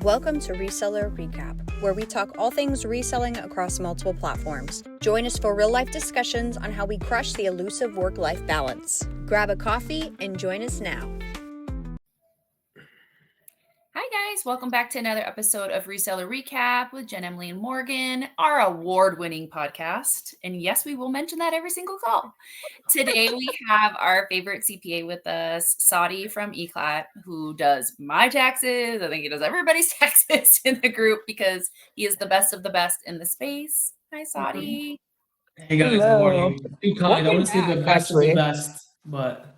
Welcome to Reseller Recap, where we talk all things reselling across multiple platforms. Join us for real-life discussions on how we crush the elusive work-life balance. Grab a coffee and join us now. Hi guys, welcome back to another episode of Reseller Recap with Jen, Emily, and Morgan, our award-winning podcast. And yes, we will mention that every single call. Today we have our favorite CPA with us, Saudi from eClat, who does my taxes. I think he does everybody's taxes in the group because he is the best of the best in the space. Hi, Saudi. Hey guys, how are you? Too kind. I want to say the best of the best, but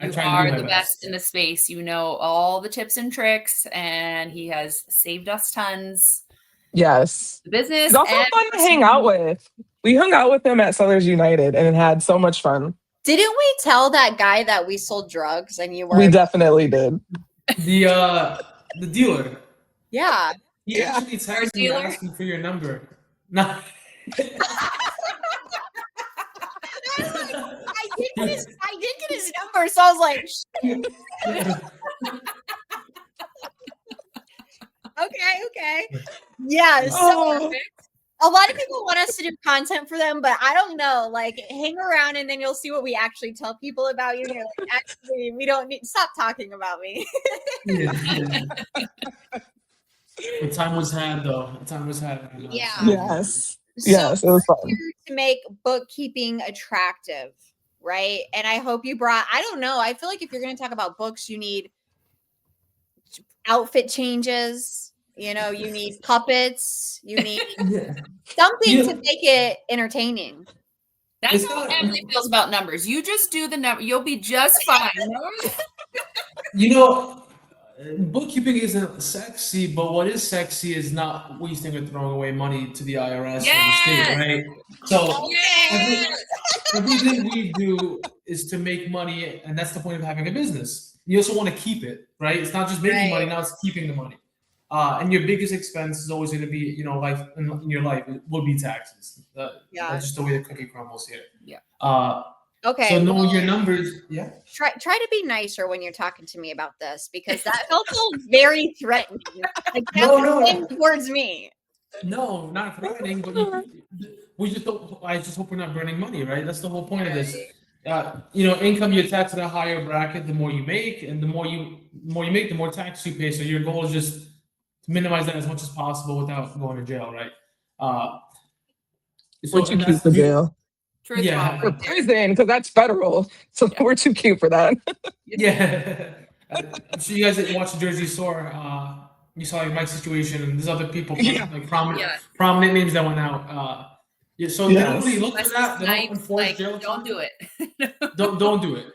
You are the best in the space. You know all the tips and tricks, and he has saved us tons. Yes. The business. It's also fun to hang out with. We hung out with him at Sellers United and it had so much fun. Didn't we tell that guy that we sold drugs and you were? We definitely did. The dealer. Yeah. He actually texted me asking for your number. No. I did get his number, so I was like, shit. Okay. Yeah, so a lot of people want us to do content for them, but I don't know. Like, hang around and then you'll see what we actually tell people about you. And you're like, actually, we don't need stop talking about me. The time was had, though. The time was had. Yeah. Yes. Yes, it was fun. To make bookkeeping attractive, right? And I hope you brought, I don't know. I feel like if you're going to talk about books, you need outfit changes. You know, you need puppets. You need something to make it entertaining. That's how Emily feels about numbers. You just do the number. You'll be just fine. You know, bookkeeping isn't sexy, but what is sexy is not wasting or throwing away money to the IRS or the state, right? So everything we do is to make money, and that's the point of having a business. You also want to keep it, right? It's not just making money, now it's keeping the money. And your biggest expense is always going to be, you know, life in your life will be taxes. That's just the way the cookie crumbles here. Yeah. Okay. So knowing your numbers, Try to be nicer when you're talking to me about this because that felt very threatening. Like no. Towards me. No, not threatening, but we just don't. I just hope we're not burning money, right? That's the whole point of this. You know, income you're taxed at a higher bracket the more you make, and the more you make, the more tax you pay. So your goal is just to minimize that as much as possible without going to jail, right? We're too cute for jail. For prison, because that's federal. So we're too cute for that. I'm sure you guys that watched the Jersey Shore. You saw my situation, and there's other people, like prominent names that went out. So they don't really look for that. They don't enforce jail time. Don't do it. don't do it.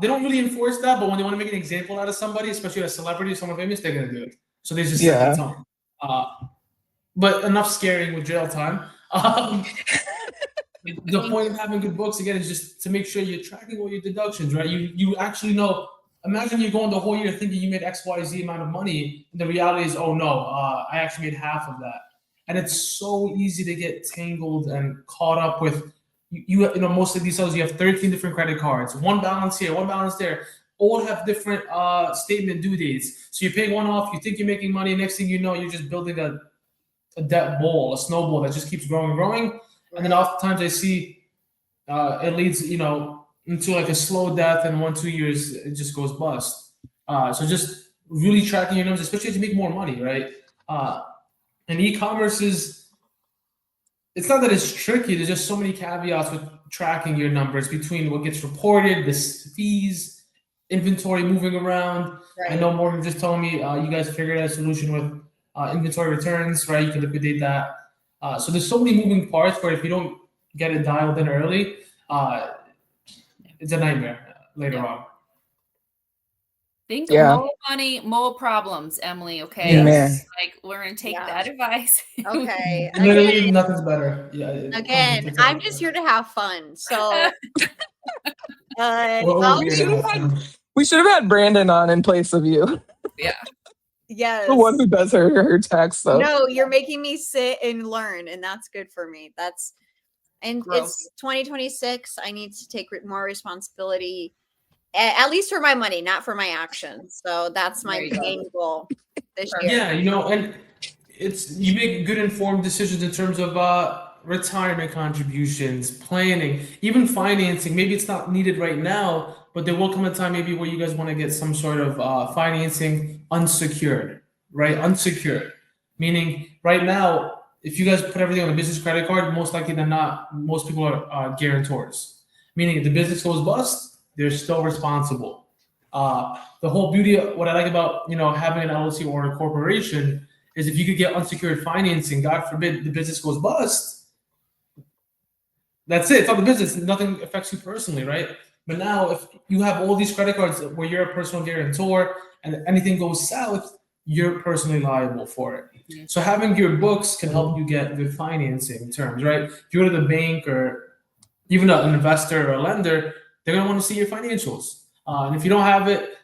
They don't really enforce that, but when they want to make an example out of somebody, especially a celebrity, someone famous, they're gonna do it. So they just set the tone. But enough scaring with jail time. The point of having good books again is just to make sure you're tracking all your deductions, right? You actually know. Imagine you're going the whole year thinking you made XYZ amount of money, and the reality is, oh no, I actually made half of that. And it's so easy to get tangled and caught up with. You know, most of these sales, you have 13 different credit cards, one balance here, one balance there, all have different statement due dates. So you're paying one off, you think you're making money, next thing you know, you're just building a debt ball, a snowball that just keeps growing and growing. And then oftentimes I see it leads, you know, into like a slow death, and 1-2 years it just goes bust. So just really tracking your numbers, especially as you make more money, right? And e-commerce it's not that it's tricky. There's just so many caveats with tracking your numbers between what gets reported, the fees, inventory moving around. Right. I know Morgan just told me you guys figured out a solution with inventory returns, right? You can liquidate that. So there's so many moving parts where if you don't get it dialed in early, it's a nightmare later on. Think more money, more problems, Emily. Okay, like we're gonna take that advice. Okay, literally nothing's better. Again, I'm just here to have fun. So we should have had Brandon on in place of you. Yeah. Yes. The one who does her tax stuff. No, you're making me sit and learn, and that's good for me. It's 2026. I need to take more responsibility, at least for my money, not for my actions. So that's my main goal. this year. Yeah, and you make good informed decisions in terms of retirement contributions, planning, even financing. Maybe it's not needed right now, but there will come a time maybe where you guys want to get some sort of financing unsecured, right? Unsecured, meaning right now, if you guys put everything on a business credit card, most likely than not, most people are guarantors. Meaning if the business goes bust, they're still responsible. The whole beauty of what I like about having an LLC or a corporation is if you could get unsecured financing, God forbid the business goes bust, that's it. It's not the business. Nothing affects you personally, right? But now if you have all these credit cards where you're a personal guarantor and anything goes south, you're personally liable for it. Mm-hmm. So having your books can help you get good financing terms, right? If you go to the bank or even an investor or a lender, they're going to want to see your financials. And if you don't have it,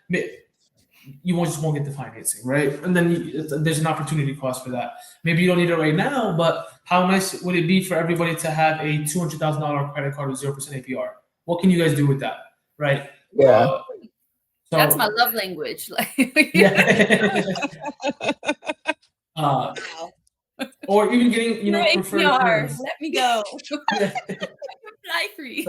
you just won't get the financing, right? And then there's an opportunity cost for that. Maybe you don't need it right now, but how nice would it be for everybody to have a $200,000 credit card with 0% APR? What can you guys do with that, right? Yeah. So, that's my love language. Yeah. Or even getting preferred terms. Let me go. Fly free.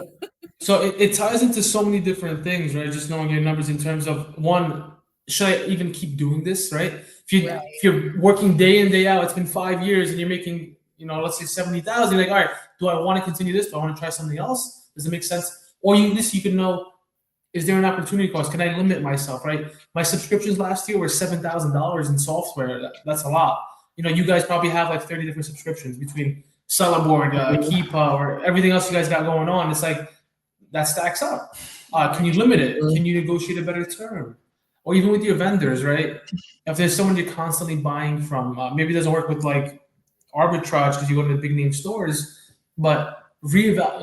So it ties into so many different things, right? Just knowing your numbers in terms of one, should I even keep doing this, right? If you're working day in, day out, it's been 5 years and you're making, let's say 70,000, like, all right, do I want to continue this? Do I want to try something else? Does it make sense? Or you can know, is there an opportunity cost? Can I limit myself, right? My subscriptions last year were $7,000 in software. That's a lot. You guys probably have like 30 different subscriptions between Sellerboard, Keepa, or everything else you guys got going on. It's like, that stacks up. Can you limit it? Can you negotiate a better term? Or even with your vendors, right? If there's someone you're constantly buying from, maybe it doesn't work with like arbitrage because you go to the big name stores, but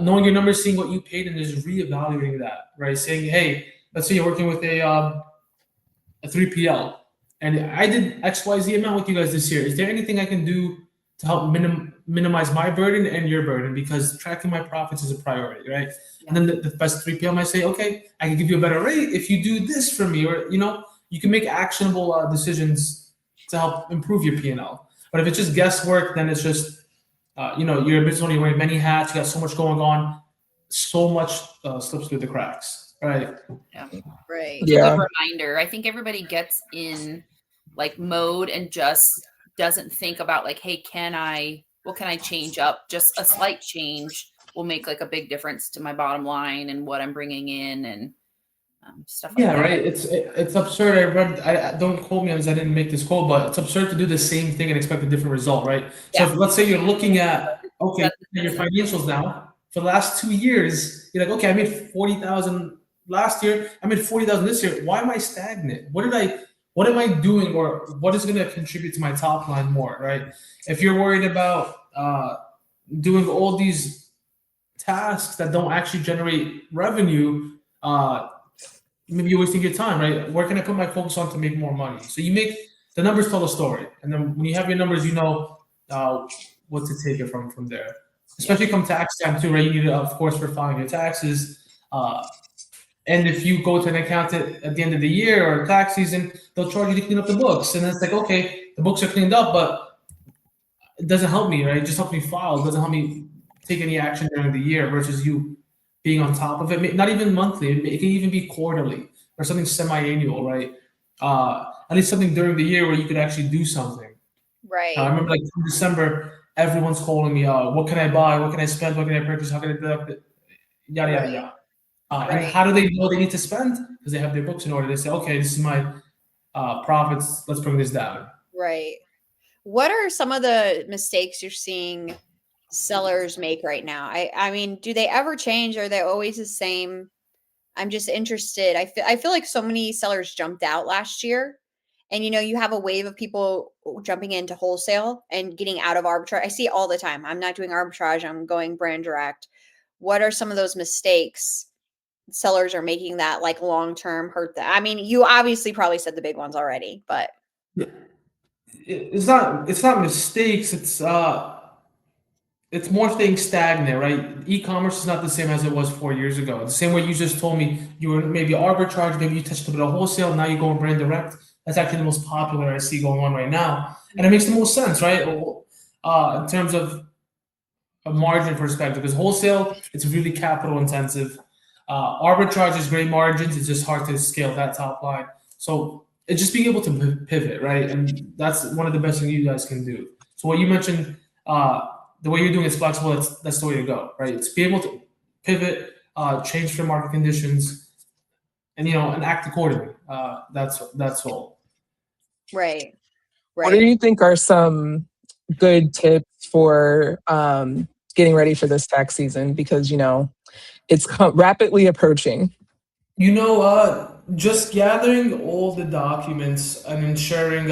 knowing your numbers, seeing what you paid, and just reevaluating that, right? Saying, hey, let's say you're working with a 3PL, and I did XYZ amount with you guys this year. Is there anything I can do to help minimize my burden and your burden? Because tracking my profits is a priority, right? Yeah. And then the best 3PL might say, okay, I can give you a better rate if you do this for me, or you can make actionable decisions to help improve your P&L. But if it's just guesswork, then it's just you're a business owner, you're wearing many hats, you got so much going on, so much slips through the cracks, right? Yeah, right. It's a good reminder. I think everybody gets in like mode and just doesn't think about like, hey, what can I change up? Just a slight change will make like a big difference to my bottom line and what I'm bringing in and stuff like that. Yeah, right. It's absurd. I don't quote me on this, I didn't make this quote, but it's absurd to do the same thing and expect a different result, right? Yeah. So let's say you're looking at, your financials now, for the last 2 years, you're like, okay, I made 40,000 last year, I made 40,000 this year. Why am I stagnant? What am I doing, or what is going to contribute to my top line more, right? If you're worried about doing all these tasks that don't actually generate revenue, maybe you're wasting your time, right? Where can I put my focus on to make more money? So the numbers tell a story. And then when you have your numbers, what to take it from there. Especially come tax time too, right? You need to, of course, for filing your taxes. And if you go to an accountant at the end of the year or tax season, they'll charge you to clean up the books. And it's like, okay, the books are cleaned up, but it doesn't help me, right? It just helps me file. It doesn't help me take any action during the year versus you being on top of it. Not even monthly. It can even be quarterly or something semi-annual, right? At least something during the year where you could actually do something. Right. I remember like in December, everyone's calling me, what can I buy? What can I spend? What can I purchase? How can I deduct it? Yada, yada, yada. And how do they know they need to spend? Because they have their books in order. They say, okay, this is my profits. Let's bring this down. Right. What are some of the mistakes you're seeing sellers make right now? I mean, do they ever change? Are they always the same? I'm just interested. I feel like so many sellers jumped out last year. And, you have a wave of people jumping into wholesale and getting out of arbitrage. I see it all the time. I'm not doing arbitrage. I'm going brand direct. What are some of those mistakes sellers are making that like long-term hurt them? I mean, you obviously probably said the big ones already, but it's not mistakes. It's more staying stagnant, right? E-commerce is not the same as it was 4 years ago. The same way you just told me you were maybe arbitrage, maybe you touched a bit of wholesale, now you're going brand direct. That's actually the most popular I see going on right now, and it makes the most sense, right? In terms of a margin perspective, because wholesale, it's really capital intensive. Arbitrage is great margins. It's just hard to scale that top line. So it's just being able to pivot, right? And that's one of the best things you guys can do. So what you mentioned, the way you're doing is flexible. That's the way to go, right? It's be able to pivot, change for market conditions, and and act accordingly. That's all. Right. What do you think are some good tips for getting ready for this tax season? Because it's rapidly approaching. Just gathering all the documents and ensuring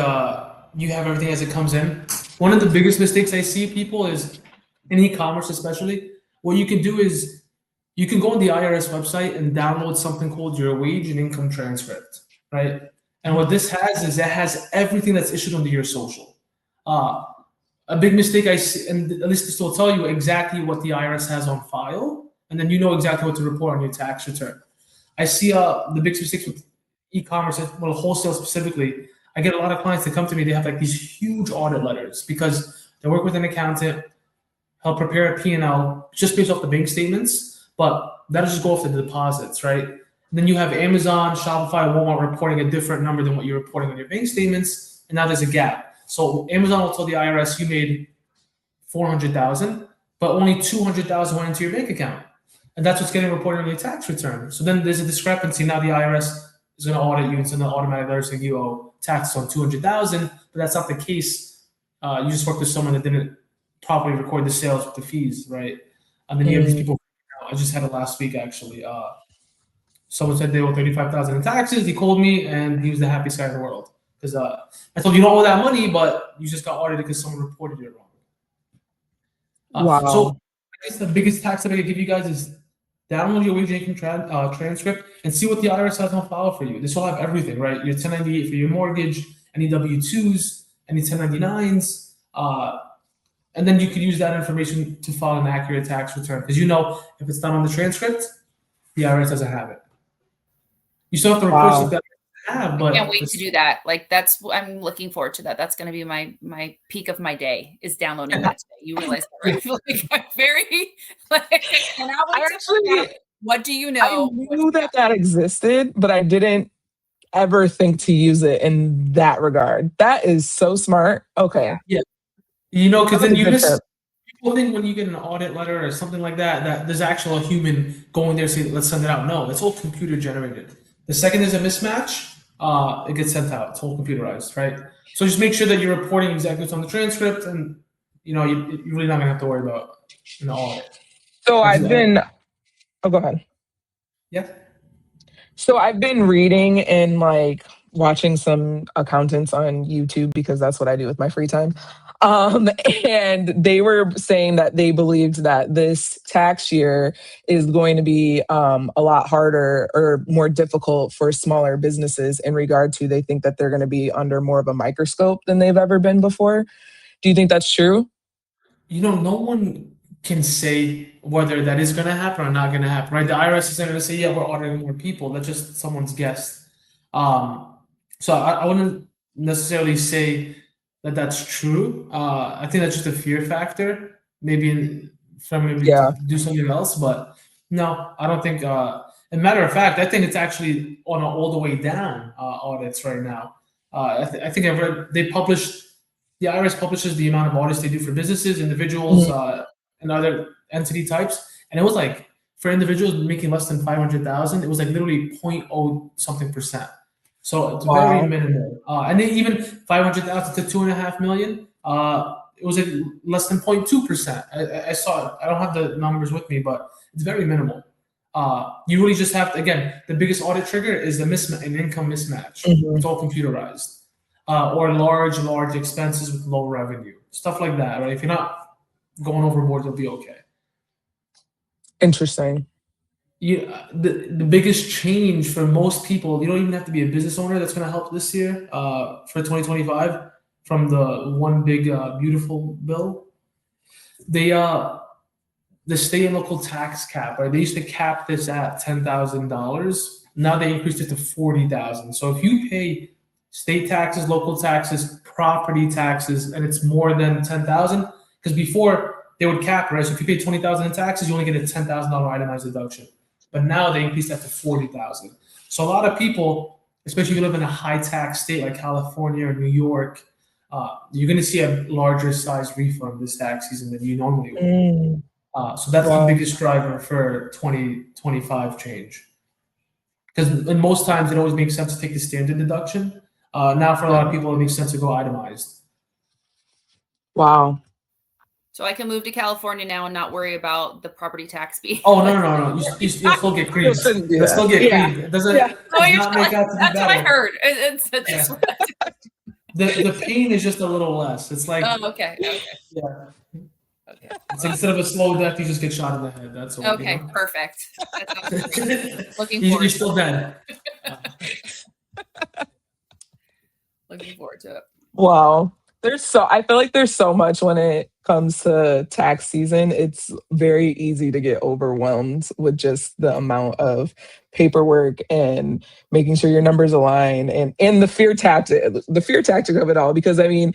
you have everything as it comes in. One of the biggest mistakes I see people is in e-commerce, especially. What you can do is you can go on the IRS website and download something called your wage and income transcript, right? And what this has is it has everything that's issued under your social. A big mistake I see, and at least this will tell you exactly what the IRS has on file, and then you know exactly what to report on your tax return. I see the big mistakes with e-commerce, well, wholesale specifically. I get a lot of clients that come to me, they have like these huge audit letters because they work with an accountant, help prepare a P&L just based off the bank statements, but that'll just go off the deposits, right? And then you have Amazon, Shopify, Walmart reporting a different number than what you're reporting on your bank statements, and now there's a gap. So Amazon will tell the IRS you made $400,000, but only $200,000 went into your bank account. And that's what's getting reported on your tax return. So then there's a discrepancy. Now the IRS is going to audit you. It's going to automatically letter saying you owe taxes on $200,000, but that's not the case. You just worked with someone that didn't properly record the sales with the fees, right? And then you have these people. I just had it last week actually. Someone said they owe $35,000 in taxes. He called me and he was the happiest guy in the world because I told you don't owe that money, but you just got audited because someone reported it wrong. Wow. So I guess the biggest tax tip I could give you guys is download your wage and income transcript and see what the IRS has on file for you. This will have everything, right? Your 1098 for your mortgage, any W-2s, any 1099s, and then you could use that information to file an accurate tax return. Because if it's done on the transcript, the IRS doesn't have it. You still have to report stuff that you have, but I can't wait to do that. I'm looking forward to that. That's going to be my peak of my day is downloading that today. You realize that, right? I'm very what do you know? I knew that existed, but I didn't ever think to use it in that regard. That is so smart. Okay. Yeah. Because then people think when you get an audit letter or something like that there's actually a human going there saying, let's send it out. No, it's all computer generated. The second there's a mismatch, it gets sent out. It's all computerized, right? So just make sure that you're reporting exactly what's on the transcript, and you're really not gonna have to worry about an audit. So go ahead. Yeah. So I've been reading and watching some accountants on YouTube because that's what I do with my free time. And they were saying that they believed that this tax year is going to be a lot harder or more difficult for smaller businesses in regard to they think that they're going to be under more of a microscope than they've ever been before. Do you think that's true? No one can say whether that is going to happen or not going to happen, right? The IRS isn't going to say, yeah, we're auditing more people. That's just someone's guess. So I wouldn't necessarily say that that's true. I think that's just a fear factor, maybe to do something else. But no, I don't think. As a matter of fact, I think it's actually on all the way down audits right now. I think I've read the IRS publishes the amount of audits they do for businesses, individuals, and other entity types, and it was for individuals making less than 500,000, it was literally 0.0 something percent. So it's very minimal. And then even 500,000 to 2.5 million, it was less than 0.2%. I saw it. I don't have the numbers with me, but it's very minimal. You really just have to, again, the biggest audit trigger is an income mismatch. It's all computerized. Or large expenses with low revenue. Stuff like that, right? If you're not going overboard, you'll be okay. Interesting. The biggest change for most people, you don't even have to be a business owner. That's going to help this year for 2025 from the one big beautiful bill. The state and local tax cap, right? They used to cap this at $10,000. Now they increased it to $40,000. So if you pay state taxes, local taxes, property taxes, and it's more than 10,000. Because before they would cap, right? So if you pay 20,000 in taxes, you only get a $10,000 itemized deduction. But now they increased that to 40,000. So a lot of people, especially if you live in a high tax state like California or New York, you're going to see a larger size refund this tax season than you normally would. So that's the biggest driver for 2025 change. Because in most times it always makes sense to take the standard deduction. Now for a lot of people, it makes sense to go itemized. Wow. So I can move to California now and not worry about the property tax being. Oh, no. You still get creamed. You still get creamed. It doesn't not make out to be That's better. what I heard. It's The pain is just a little less. It's like okay. Yeah. Okay. It's like instead of a slow death, you just get shot in the head. That's all. Okay, you know? perfect. Looking forward. You're still dead. Looking forward to it. Wow. I feel like there's so much when it comes to tax season. It's very easy to get overwhelmed with just the amount of paperwork and making sure your numbers align and the fear tactic of it all. Because I mean,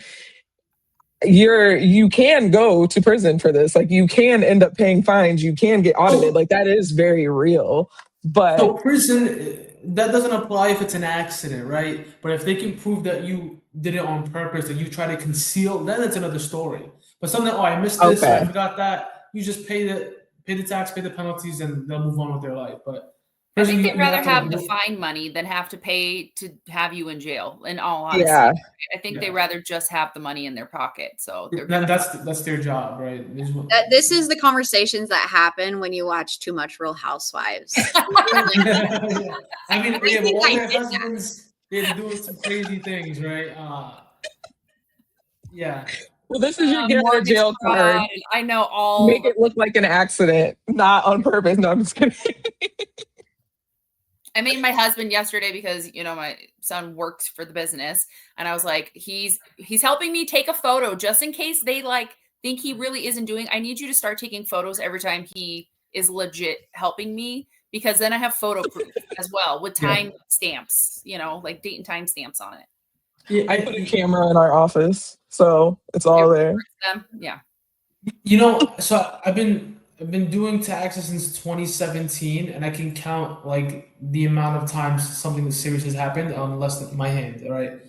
you can go to prison for this. Like you can end up paying fines. You can get audited. Like that is very real. But so prison, that doesn't apply if it's an accident, right? But if they can prove that you did it on purpose, that you try to conceal, then it's another story. But something, I missed this, I forgot that. You just pay the tax, pay the penalties, and they'll move on with their life. But I think they'd rather have the fine money than have to pay to have you in jail. In all honesty, I think they'd rather just have the money in their pocket. So that's their job, right? This is the conversations that happen when you watch too much Real Housewives. I mean, all their husbands, they're doing some crazy things, right? Yeah. Well, this is your get out of jail card. I know all. Make it look like an accident, not on purpose. No, I'm just kidding. I made my husband yesterday because, my son works for the business. And I was like, he's helping me take a photo just in case they think he really isn't doing. I need you to start taking photos every time he is legit helping me, because then I have photo proof as well with time stamps, like date and time stamps on it. Yeah, I put a camera in our office, so it's all there. Yeah. So I've been doing taxes since 2017, and I can count the amount of times something serious has happened on less than my hand. Right?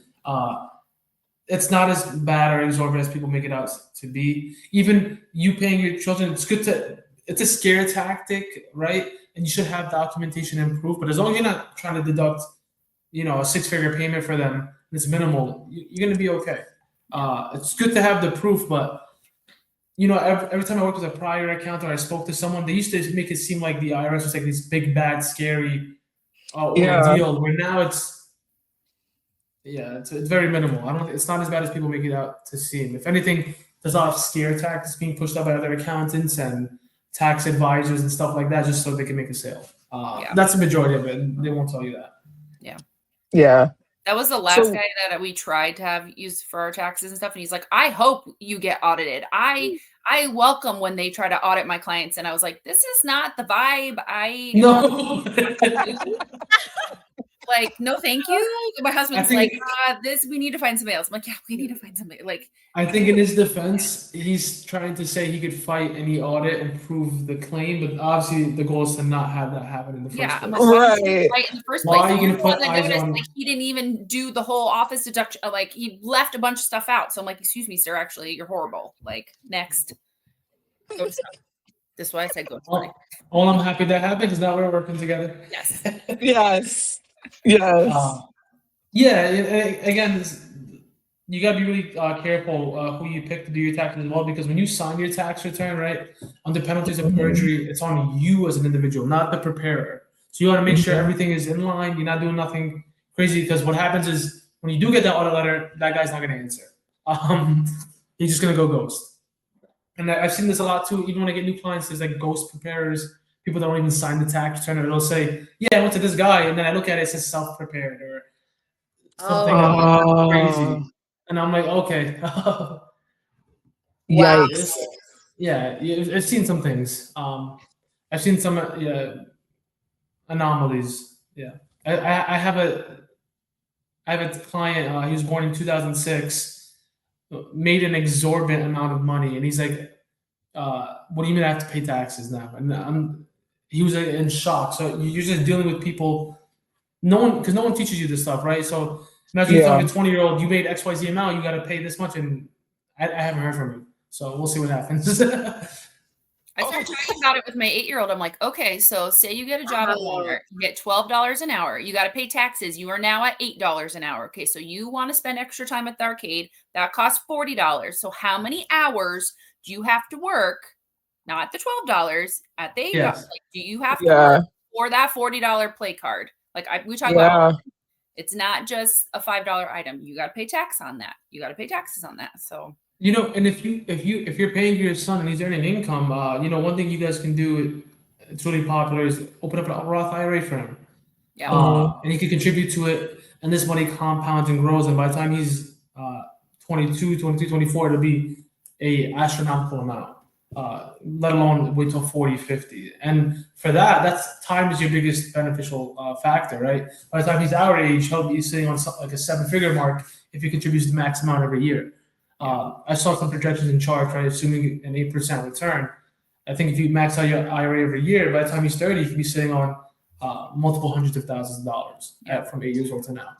It's not as bad or exorbitant as people make it out to be. Even you paying your children, it's a scare tactic, right? And you should have documentation and proof. But as long as you're not trying to deduct, a six-figure payment for them, and it's minimal, you're going to be okay. It's good to have the proof, but every time I worked with a prior accountant or I spoke to someone, they used to make it seem like the IRS was like this big, bad, scary ordeal. Where now it's very minimal. It's not as bad as people make it out to seem. If anything, there's a lot of scare tactics being pushed out by other accountants and tax advisors and stuff like that, just so they can make a sale. That's the majority of it, and they won't tell you that. Yeah. That was the last guy that we tried to have used for our taxes and stuff. And he's like, I hope you get audited. I welcome when they try to audit my clients. And I was like, this is not the vibe. No. No, thank you. My husband's we need to find somebody else. I'm like, yeah, we need to find somebody. I think in his defense, he's trying to say he could fight any audit and prove the claim, but obviously the goal is to not have that happen in the first place. Right in the first place. Why are you going to put eyes on? He didn't even do the whole office deduction. He left a bunch of stuff out. So I'm like, excuse me, sir. Actually, you're horrible. Next. Go to stuff. This is why I said go to. All I'm happy that happened because now we're working together. Yes. Yes. Again, you got to be really careful who you pick to do your taxes as well, because when you sign your tax return, right, under penalties of perjury, it's on you as an individual, not the preparer. So you want to make sure everything is in line. You're not doing nothing crazy, because what happens is when you do get that audit letter, that guy's not going to answer. He's just going to go ghost. And I've seen this a lot too. Even when I get new clients, there's ghost preparers. People don't even sign the tax return, and it'll say, I went to this guy, and then I look at it, it says self-prepared or something crazy. And I'm like, okay. Yikes. I've seen some things. I've seen some anomalies. Yeah. I have I have a client. He was born in 2006, made an exorbitant amount of money, and he's like, "What do you mean I have to pay taxes now?" And he was in shock. So you're just dealing with people. Because no one teaches you this stuff, right? So imagine you telling a 20-year-old you made XYZ amount, you got to pay this much, and I haven't heard from him. So we'll see what happens. I started talking about it with my 8-year-old. I'm like, okay, so say you get a job at Walmart, you get $12 an hour. You got to pay taxes. You are now at $8 an hour. Okay, so you want to spend extra time at the arcade. That costs $40. So how many hours do you have to work? Not the $12, at the $8. Yes. Like, do you have to work for that $40 play card? Like we talk about, it's not just a $5 item. You got to pay tax on that. You got to pay taxes on that. So. And if you're paying for your son and he's earning income, one thing you guys can do, it's really popular, is open up a Roth IRA for him. Yeah. And he can contribute to it, and this money compounds and grows, and by the time he's 22, 23, 24, it'll be a astronomical amount. Let alone wait till 40, 50. And for that's time is your biggest beneficial factor, right? By the time he's our age, he'll be sitting on like a 7-figure mark if he contributes the max amount every year. I saw some projections in charts, right? Assuming an 8% return. I think if you max out your IRA every year, by the time he's 30, he can be sitting on multiple hundreds of thousands of dollars from 8 years old to now.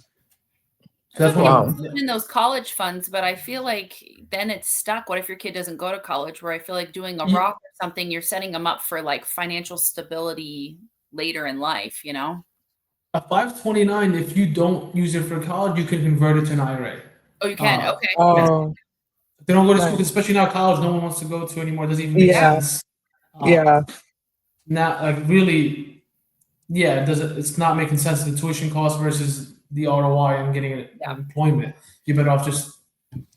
So that's what in those college funds, but I feel like then it's stuck. What if your kid doesn't go to college? Where I feel like doing a Roth or something, you're setting them up for like financial stability later in life, you know? A 529, if you don't use it for college, you can convert it to an IRA. Oh, you can? Okay. They don't go to school, especially now college no one wants to go to anymore. It doesn't even make sense. Now, like really, it's not making sense. The tuition cost versus the ROI and getting an employment. You're better off just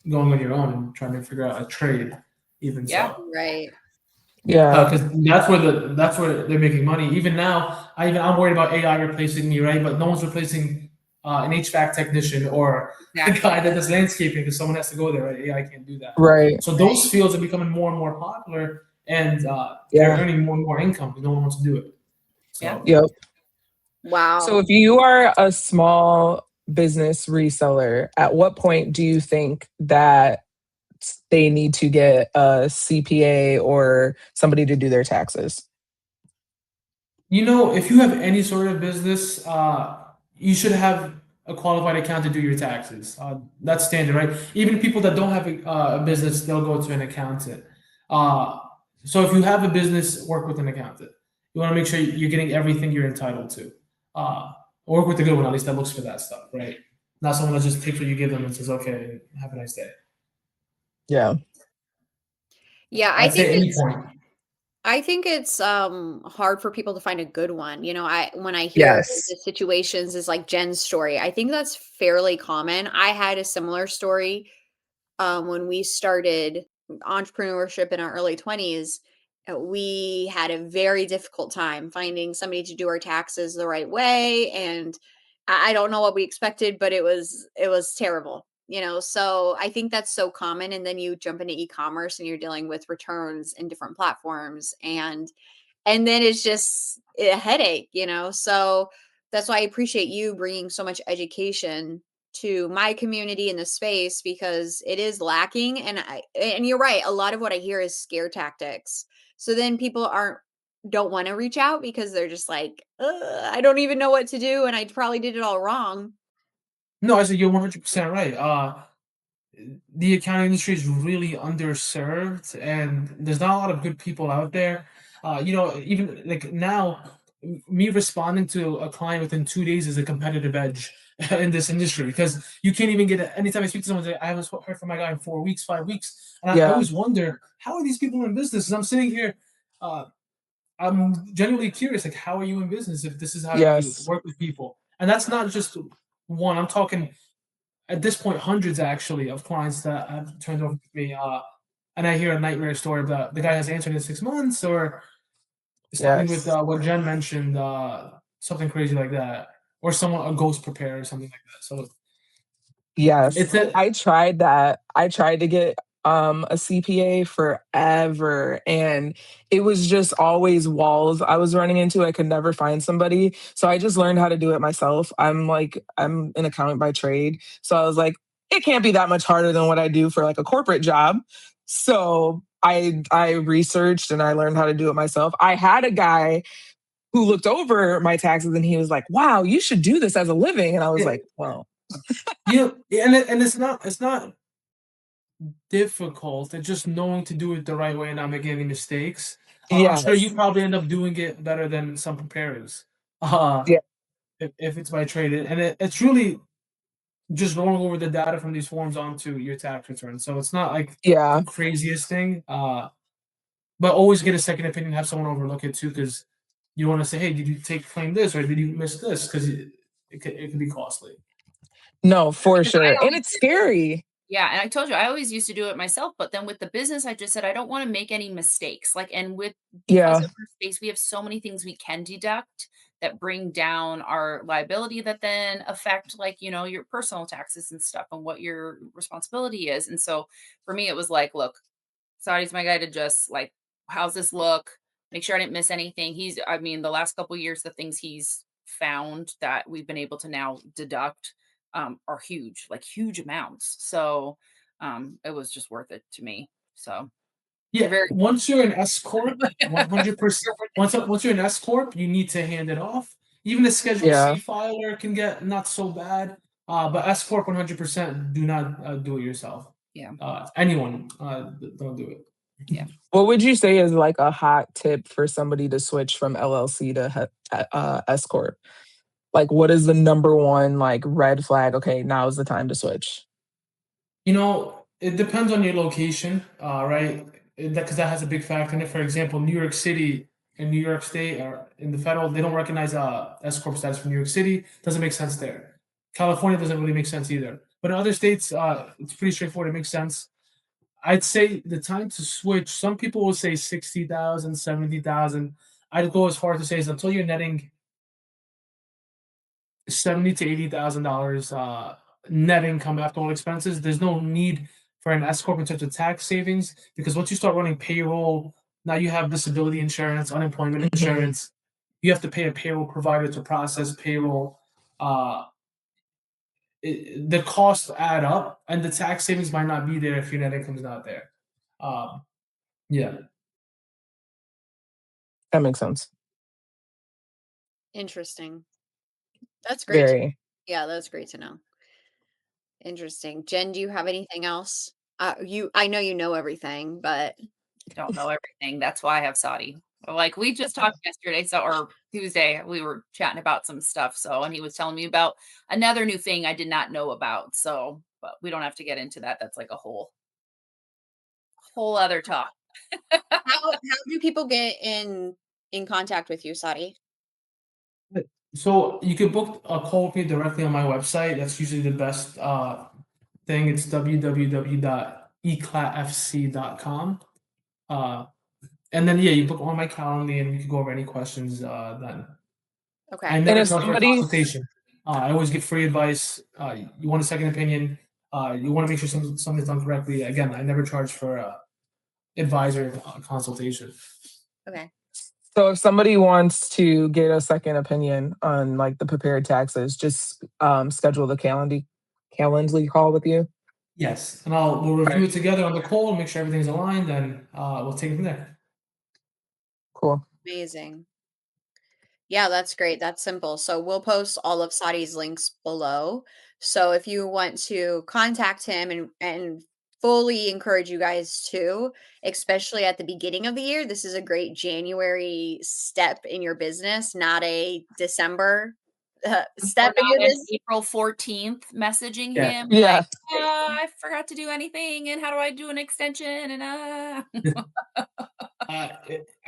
going on your own and trying to figure out a trade. Right. Because that's where they're making money. Even now, I'm worried about AI replacing me, right? But no one's replacing an HVAC technician or a guy that does landscaping because someone has to go there, right? AI can't do that. Right. So those fields are becoming more and more popular, and they're earning more and more income because no one wants to do it. So. Yep. Wow. So if you are a small business reseller, at what point do you think that they need to get a CPA or somebody to do their taxes? If you have any sort of business, you should have a qualified accountant do your taxes. That's standard, right? Even people that don't have a business, they'll go to an accountant. So if you have a business, work with an accountant. You want to make sure you're getting everything you're entitled to. Work with the good one, at least that looks for that stuff, right? Not someone that just takes what you give them and says, okay, have a nice day. Yeah, I think it's hard for people to find a good one. When I hear the situations is like Jen's story, I think that's fairly common. I had a similar story when we started entrepreneurship in our early 20s. We had a very difficult time finding somebody to do our taxes the right way. And I don't know what we expected, but it was terrible, so I think that's so common. And then you jump into e-commerce and you're dealing with returns in different platforms and then it's just a headache, so that's why I appreciate you bringing so much education to my community in the space because it is lacking. And you're right. A lot of what I hear is scare tactics. So then people don't want to reach out because they're just like, I don't even know what to do. And I probably did it all wrong. No, I said you're 100% right. The accounting industry is really underserved and there's not a lot of good people out there. Even like now, me responding to a client within 2 days is a competitive edge in this industry because you can't even get anytime I speak to someone, I haven't heard from my guy in 4 weeks, 5 weeks. And I always wonder, how are these people in business? And I'm sitting here, I'm genuinely curious, like, how are you in business if this is how you work with people? And that's not just one. I'm talking at this point hundreds actually of clients that have turned over to me. And I hear a nightmare story about the guy has answered in 6 months or something with what Jen mentioned, something crazy like that, or a ghost preparer or something like that. So I tried that. I tried to get a CPA forever, and it was just always walls I was running into. I could never find somebody. So I just learned how to do it myself. I'm an accountant by trade. So I was like, it can't be that much harder than what I do for like a corporate job. So I researched and I learned how to do it myself. I had a guy who looked over my taxes and he was like, wow, you should do this as a living. And I was like, well, Yeah, and it's not difficult. It's just knowing to do it the right way and not making any mistakes. I'm sure you yes. probably end up doing it better than some preparers. Yeah. If it's by trade, and it's really just rolling over the data from these forms onto your tax return. So it's not like Yeah. the craziest thing. But always get a second opinion, have someone overlook it too, because you want to say, hey, did you claim this or did you miss this? Because it could be costly. No, for Because I sure. And always it's scary. Yeah, and I told you I always used to do it myself, but then with the business, I just said I don't want to make any mistakes. Because Yeah. of our space, we have so many things we can deduct that bring down our liability that then affect your personal taxes and stuff and what your responsibility is. And so for me, it was like, look, Saudi's my guy to just like, how's this look? Make sure I didn't miss anything. The last couple of years, the things he's found that we've been able to now deduct are huge, like huge amounts. So it was just worth it to me. So Yeah, very once you're an S corp, 100%. Once you're an S corp, you need to hand it off. Even a Schedule Yeah. C filer can get not so bad, but S corp 100% do not do it yourself. Yeah. Anyone don't do it. Yeah. What would you say is like a hot tip for somebody to switch from LLC to S corp? Like, what is the number one like red flag? Okay, now is the time to switch. It depends on your location, right? Because that has a big factor in it. For example, New York City and New York State are in the federal, they don't recognize S corp status for New York City. Doesn't make sense there. California doesn't really make sense either. But in other states, it's pretty straightforward. It makes sense. I'd say the time to switch. Some people will say 60,000, 70,000. I'd go as far as to say is until you're netting 70 to $80,000 net income after all expenses. There's no need for an S corp in terms of tax savings because once you start running payroll, now you have disability insurance, unemployment insurance. You have to pay a payroll provider to process payroll. The costs add up, and the tax savings might not be there if your net income is not there. Yeah. That makes sense. Interesting. That's great. Very. Yeah, that's great to know. Interesting. Jen, do you have anything else? I know you know everything, but don't know everything. That's why I have Saudi. Like we just talked yesterday, or Tuesday, we were chatting about some stuff. And he was telling me about another new thing I did not know about. So, but we don't have to get into that. That's like a whole other talk. how do people get in contact with you, Saudi? So you can book a call with me directly on my website. That's usually the best thing. It's www.eclatfc.com. And then you book on my calendar and we can go over any questions then. Okay. I never charge for a consultation. I always give free advice. You want a second opinion. You want to make sure something's done correctly. Again, I never charge for advisor consultation. Okay. So if somebody wants to get a second opinion on like the prepared taxes, just schedule the Calendly call with you. Yes, and we'll review it together on the call, make sure everything's aligned, and we'll take it from there. Cool. Amazing. Yeah, that's great. That's simple. So we'll post all of Saudi's links below. So if you want to contact him and fully encourage you guys to, especially at the beginning of the year, this is a great January step in your business, not a December step in your business. April 14th messaging him. Yeah. Like, I forgot to do anything. And how do I do an extension? And I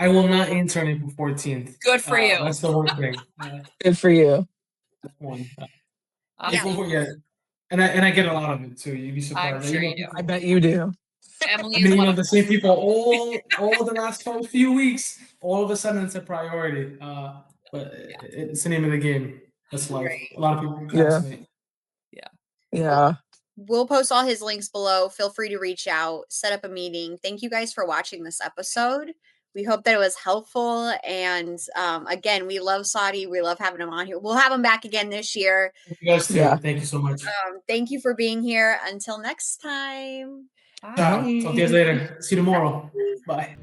will not answer on April 14th. Good for you. That's the one thing. Good for you. That's one. Yeah. And I get a lot of it too. You'd be surprised. I'm sure you do. I bet you do. Emily I mean, the same people all the last few weeks. All of a sudden, it's a priority. But it's the name of the game. That's life. Right. A lot of people Yeah. procrastinate. Yeah. we'll post all his links below. Feel free to reach out, set up a meeting. Thank you guys for watching this episode. We hope that it was helpful. And again, we love Saudi. We love having him on here. We'll have him back again this year. You guys too. Yeah. Thank you so much. Thank you for being here. Until next time. Bye. Ciao. Talk to you guys later. See you tomorrow. Bye.